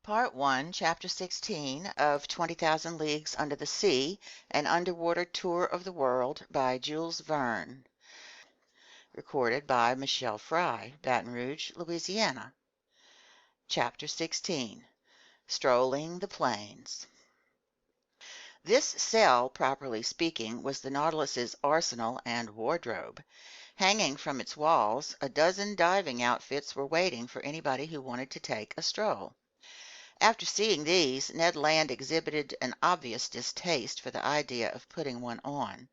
Part 1, Chapter 16 of 20,000 Leagues Under the Sea, An Underwater Tour of the World by Jules Verne. Recorded by Michelle Fry, Baton Rouge, Louisiana. Chapter 16. Strolling the Plains. This cell, properly speaking, was the Nautilus's arsenal and wardrobe. Hanging from its walls, a dozen diving outfits were waiting for anybody who wanted to take a stroll. After seeing these, Ned Land exhibited an obvious distaste for the idea of putting one on.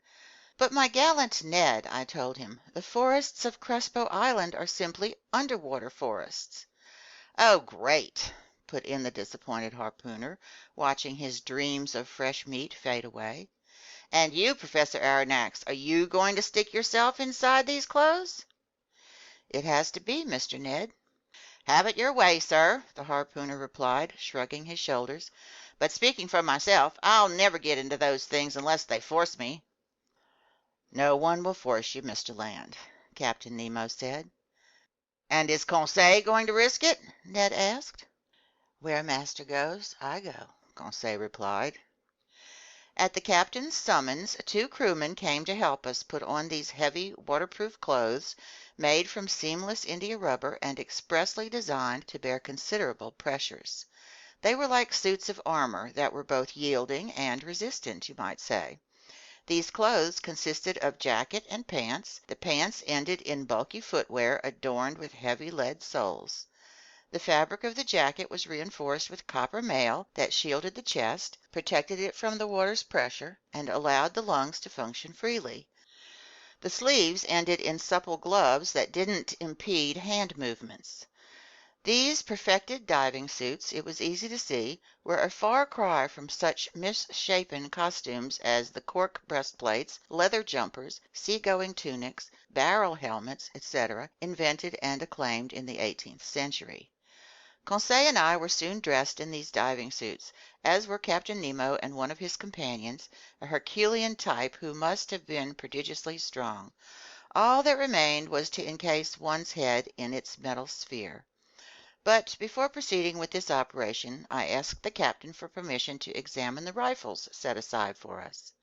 "But my gallant Ned," I told him, "the forests of Crespo Island are simply underwater forests." "Oh, great!" put in the disappointed harpooner, watching his dreams of fresh meat fade away. "And you, Professor Aronnax, are you going to stick yourself inside these clothes?" "It has to be, Mr. Ned." "Have it your way, sir," the harpooner replied, shrugging his shoulders. "But speaking for myself, I'll never get into those things unless they force me." "No one will force you, Mr. Land," Captain Nemo said. "And is Conseil going to risk it?" Ned asked. "Where master goes, I go," Conseil replied. At the captain's summons, 2 crewmen came to help us put on these heavy, waterproof clothes, made from seamless India rubber and expressly designed to bear considerable pressures. They were like suits of armor that were both yielding and resistant, you might say. These clothes consisted of jacket and pants. The pants ended in bulky footwear adorned with heavy lead soles. The fabric of the jacket was reinforced with copper mail that shielded the chest, protected it from the water's pressure, and allowed the lungs to function freely. The sleeves ended in supple gloves that didn't impede hand movements. These perfected diving suits, it was easy to see, were a far cry from such misshapen costumes as the cork breastplates, leather jumpers, seagoing tunics, barrel helmets, etc., invented and acclaimed in the 18th century. Conseil and I were soon dressed in these diving suits, as were Captain Nemo and one of his companions, a Herculean type who must have been prodigiously strong. All that remained was to encase one's head in its metal sphere. But before proceeding with this operation, I asked the captain for permission to examine the rifles set aside for us.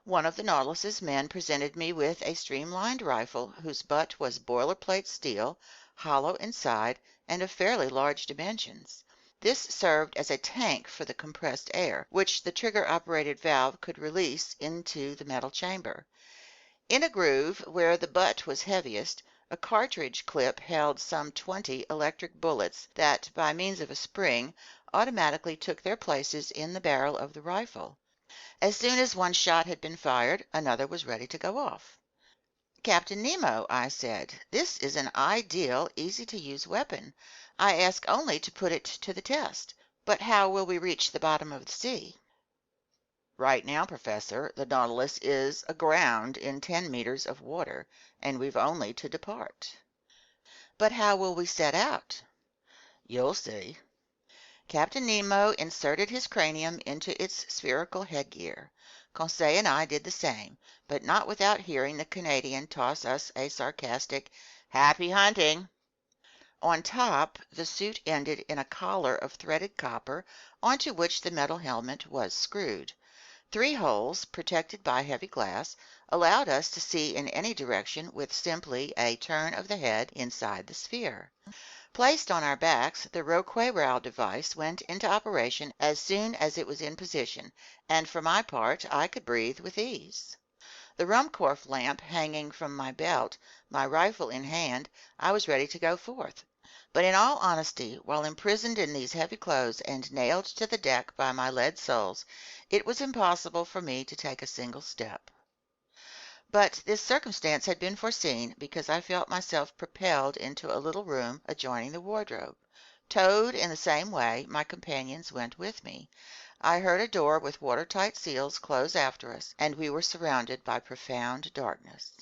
One of the Nautilus's men presented me with a streamlined rifle whose butt was boilerplate steel, hollow inside, and of fairly large dimensions. This served as a tank for the compressed air, which the trigger-operated valve could release into the metal chamber. In a groove where the butt was heaviest, a cartridge clip held some 20 electric bullets that, by means of a spring, automatically took their places in the barrel of the rifle. As soon as one shot had been fired, another was ready to go off. "Captain Nemo," I said, "this is an ideal, easy-to-use weapon. I ask only to put it to the test. But how will we reach the bottom of the sea?" "Right now, Professor, the Nautilus is aground in 10 meters of water, and we've only to depart." "But how will we set out?" "You'll see." Captain Nemo inserted his cranium into its spherical headgear. Conseil and I did the same, but not without hearing the Canadian toss us a sarcastic, "Happy hunting!" On top, the suit ended in a collar of threaded copper onto which the metal helmet was screwed. 3 holes, protected by heavy glass, allowed us to see in any direction with simply a turn of the head inside the sphere. Placed on our backs, the Roquet-Rau device went into operation as soon as it was in position, and for my part, I could breathe with ease. The Ruhmkorff lamp hanging from my belt, my rifle in hand, I was ready to go forth. But in all honesty, while imprisoned in these heavy clothes and nailed to the deck by my lead soles, it was impossible for me to take a single step. But this circumstance had been foreseen, because I felt myself propelled into a little room adjoining the wardrobe. Towed in the same way, my companions went with me. I heard a door with watertight seals close after us, and we were surrounded by profound darkness.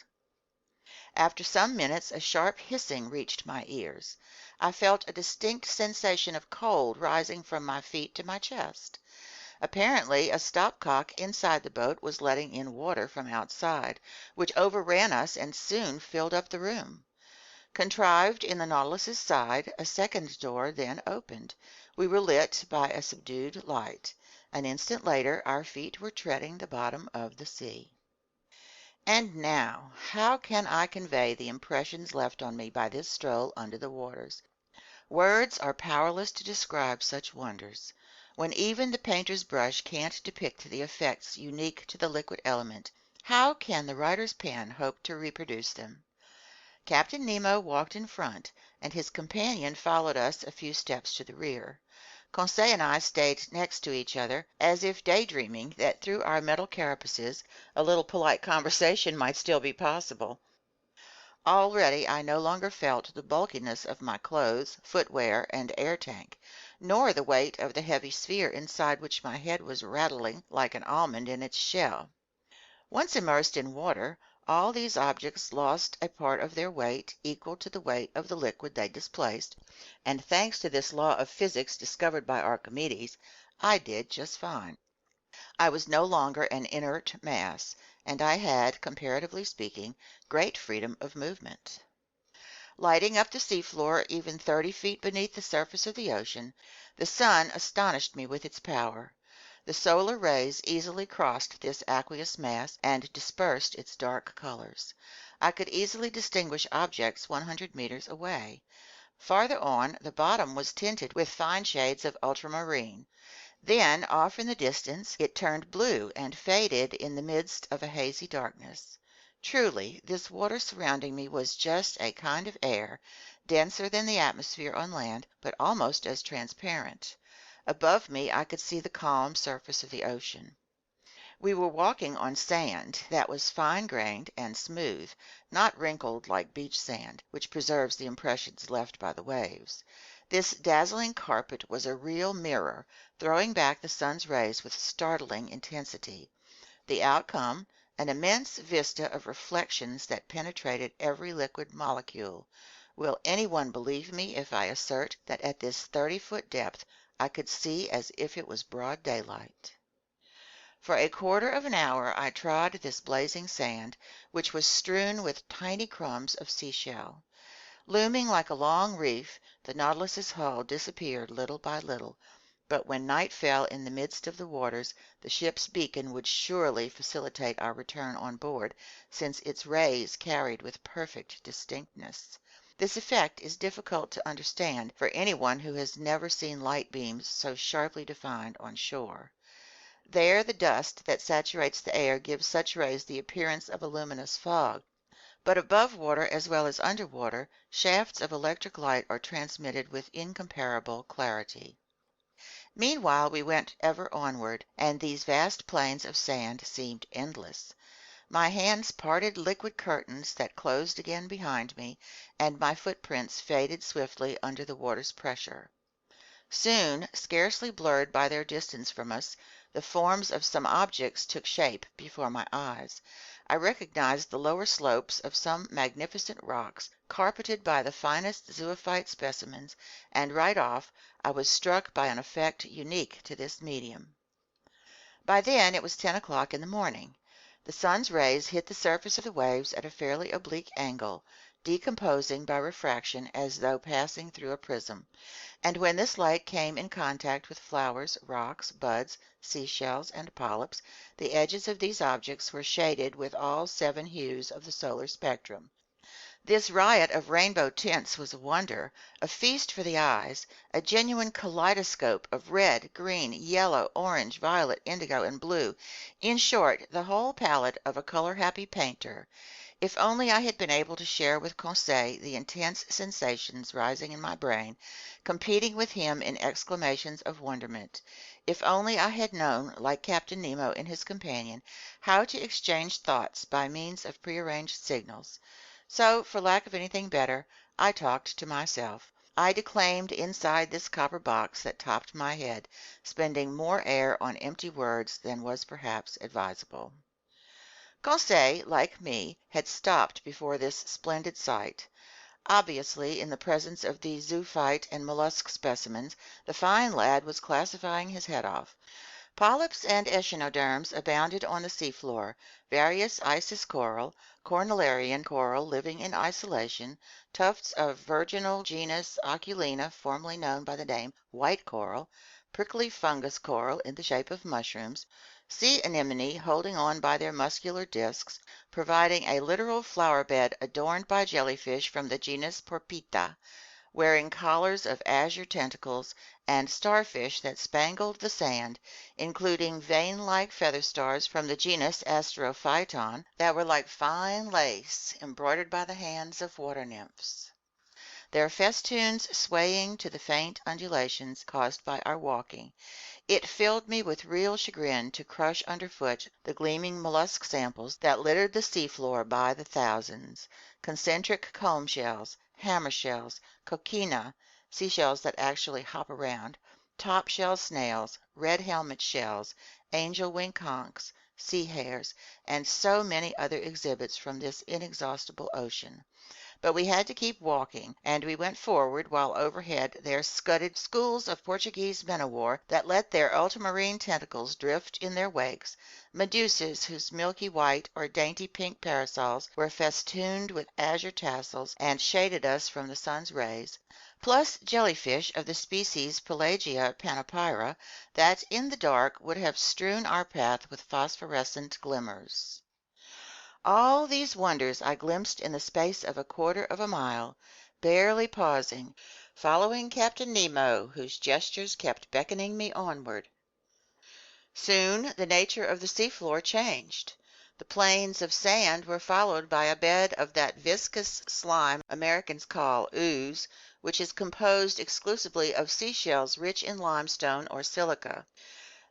After some minutes, a sharp hissing reached my ears. I felt a distinct sensation of cold rising from my feet to my chest. Apparently, a stopcock inside the boat was letting in water from outside, which overran us and soon filled up the room. Contrived in the Nautilus's side, a second door then opened. We were lit by a subdued light. An instant later, our feet were treading the bottom of the sea. And now, how can I convey the impressions left on me by this stroll under the waters? Words are powerless to describe such wonders. When even the painter's brush can't depict the effects unique to the liquid element, how can the writer's pen hope to reproduce them? Captain Nemo walked in front, and his companion followed us a few steps to the rear. Conseil and I stayed next to each other, as if daydreaming that through our metal carapaces a little polite conversation might still be possible. Already I no longer felt the bulkiness of my clothes, footwear, and air tank, nor the weight of the heavy sphere inside which my head was rattling like an almond in its shell. Once immersed in water, all these objects lost a part of their weight equal to the weight of the liquid they displaced, and thanks to this law of physics discovered by Archimedes, I did just fine. I was no longer an inert mass, and I had, comparatively speaking, great freedom of movement. Lighting up the seafloor even 30 feet beneath the surface of the ocean, the sun astonished me with its power. The solar rays easily crossed this aqueous mass and dispersed its dark colors. I could easily distinguish objects 100 meters away. Farther on, the bottom was tinted with fine shades of ultramarine. Then, off in the distance, it turned blue and faded in the midst of a hazy darkness. Truly, this water surrounding me was just a kind of air, denser than the atmosphere on land, but almost as transparent. Above me I could see the calm surface of the ocean. We were walking on sand that was fine-grained and smooth, not wrinkled like beach sand, which preserves the impressions left by the waves. This dazzling carpet was a real mirror, throwing back the sun's rays with startling intensity. The outcome, an immense vista of reflections that penetrated every liquid molecule. Will anyone believe me if I assert that at this 30-foot depth I could see as if it was broad daylight? For a quarter of an hour I trod this blazing sand, which was strewn with tiny crumbs of seashell. Looming like a long reef, the Nautilus's hull disappeared little by little, but when night fell in the midst of the waters, the ship's beacon would surely facilitate our return on board, since its rays carried with perfect distinctness. This effect is difficult to understand for anyone who has never seen light beams so sharply defined on shore. There the dust that saturates the air gives such rays the appearance of a luminous fog, but above water as well as under water, shafts of electric light are transmitted with incomparable clarity. Meanwhile we went ever onward, and these vast plains of sand seemed endless. My hands parted liquid curtains that closed again behind me, and my footprints faded swiftly under the water's pressure. Soon, scarcely blurred by their distance from us, the forms of some objects took shape before my eyes. I recognized the lower slopes of some magnificent rocks, carpeted by the finest zoophyte specimens, and right off I was struck by an effect unique to this medium. By then it was 10 o'clock in the morning. The sun's rays hit the surface of the waves at a fairly oblique angle, decomposing by refraction as though passing through a prism, and when this light came in contact with flowers, rocks, buds, seashells, and polyps, the edges of these objects were shaded with all 7 hues of the solar spectrum. This riot of rainbow tints was a wonder, a feast for the eyes, a genuine kaleidoscope of red, green, yellow, orange, violet, indigo, and blue, in short, the whole palette of a color-happy painter. If only I had been able to share with Conseil the intense sensations rising in my brain, competing with him in exclamations of wonderment. If only I had known, like Captain Nemo and his companion, how to exchange thoughts by means of prearranged signals. So, for lack of anything better, I talked to myself. I declaimed inside this copper box that topped my head, spending more air on empty words than was perhaps advisable. Conseil, like me, had stopped before this splendid sight. Obviously, in the presence of these zoophyte and mollusk specimens, the fine lad was classifying his head off. Polyps and echinoderms abounded on the seafloor, various Isis coral, cornellarian coral living in isolation, tufts of virginal genus Oculina, formerly known by the name white coral, prickly fungus coral in the shape of mushrooms, sea anemone holding on by their muscular discs, providing a literal flower bed adorned by jellyfish from the genus Porpita, wearing collars of azure tentacles, and starfish that spangled the sand, including vein-like feather stars from the genus Astrophyton that were like fine lace embroidered by the hands of water nymphs, their festoons swaying to the faint undulations caused by our walking. It filled me with real chagrin to crush underfoot the gleaming mollusk samples that littered the seafloor by the thousands: concentric comb shells, hammer shells, coquina, seashells that actually hop around, top shell snails, red helmet shells, angel wing conchs, sea hares, and so many other exhibits from this inexhaustible ocean. But we had to keep walking, and we went forward while overhead there scudded schools of Portuguese men of war that let their ultramarine tentacles drift in their wakes, medusas whose milky white or dainty pink parasols were festooned with azure tassels and shaded us from the sun's rays, plus jellyfish of the species Pelagia panopyra that in the dark would have strewn our path with phosphorescent glimmers. All these wonders I glimpsed in the space of a quarter of a mile, barely pausing, following Captain Nemo, whose gestures kept beckoning me onward. Soon the nature of the seafloor changed. The plains of sand were followed by a bed of that viscous slime Americans call ooze, which is composed exclusively of seashells rich in limestone or silica.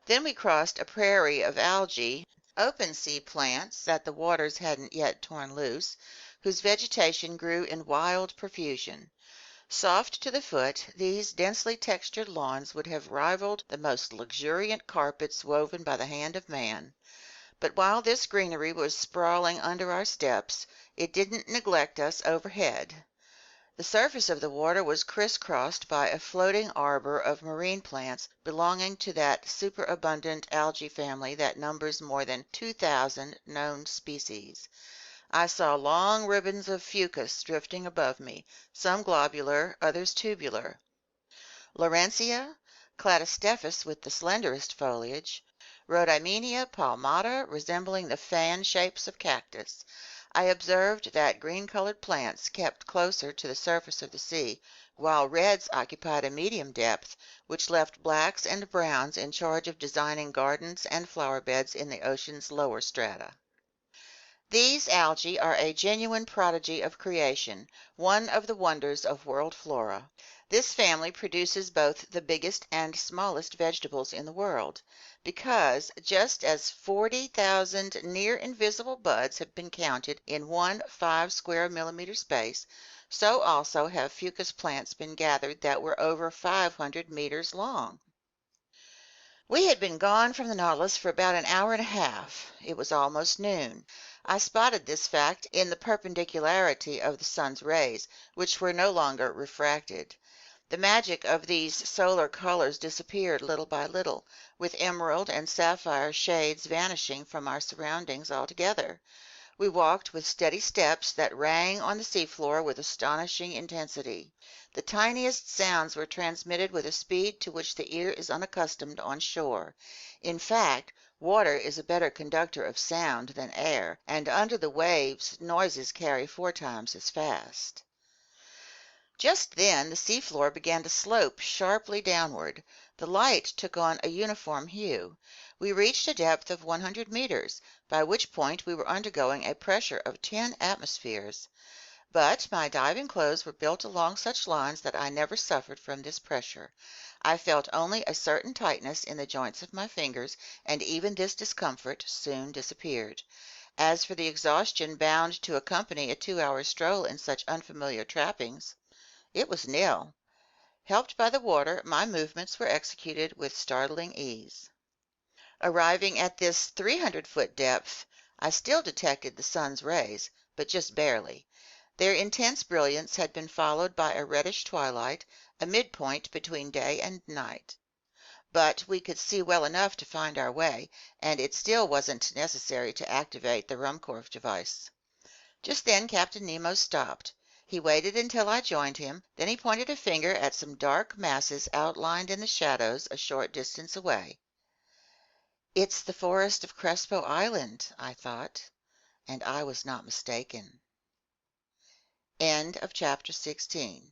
Then we crossed a prairie of algae, open sea plants that the waters hadn't yet torn loose, whose vegetation grew in wild profusion. Soft to the foot, these densely textured lawns would have rivaled the most luxuriant carpets woven by the hand of man. But while this greenery was sprawling under our steps, it didn't neglect us overhead. The surface of the water was crisscrossed by a floating arbor of marine plants belonging to that superabundant algae family that numbers more than 2,000 known species. I saw long ribbons of fucus drifting above me, some globular, others tubular. Laurencia, Cladostephus with the slenderest foliage, Rhodymenia palmata resembling the fan shapes of cactus. I observed that green-colored plants kept closer to the surface of the sea, while reds occupied a medium depth, which left blacks and browns in charge of designing gardens and flower beds in the ocean's lower strata. These algae are a genuine prodigy of creation, one of the wonders of world flora. This family produces both the biggest and smallest vegetables in the world, because just as 40,000 near invisible buds have been counted in one 5 square millimeter space, so also have fucus plants been gathered that were over 500 meters long. We had been gone from the Nautilus for about an hour and a half. It was almost noon. I spotted this fact in the perpendicularity of the sun's rays, which were no longer refracted. The magic of these solar colors disappeared little by little, with emerald and sapphire shades vanishing from our surroundings altogether. We walked with steady steps that rang on the seafloor with astonishing intensity. The tiniest sounds were transmitted with a speed to which the ear is unaccustomed on shore. In fact, water is a better conductor of sound than air, and under the waves noises carry 4 times as fast. Just then the seafloor began to slope sharply downward. The light took on a uniform hue. We reached a depth of 100 meters, by which point we were undergoing a pressure of 10 atmospheres. But my diving clothes were built along such lines that I never suffered from this pressure. I felt only a certain tightness in the joints of my fingers, and even this discomfort soon disappeared. As for the exhaustion bound to accompany a 2-hour stroll in such unfamiliar trappings, it was nil. Helped by the water, my movements were executed with startling ease. Arriving at this 300-foot depth, I still detected the sun's rays, but just barely. Their intense brilliance had been followed by a reddish twilight, a midpoint between day and night. but we could see well enough to find our way, and it still wasn't necessary to activate the Ruhmkorff device. Just then Captain Nemo stopped. He waited until I joined him, then he pointed a finger at some dark masses outlined in the shadows a short distance away. "It's the forest of Crespo Island," I thought, and I was not mistaken. End of chapter 16.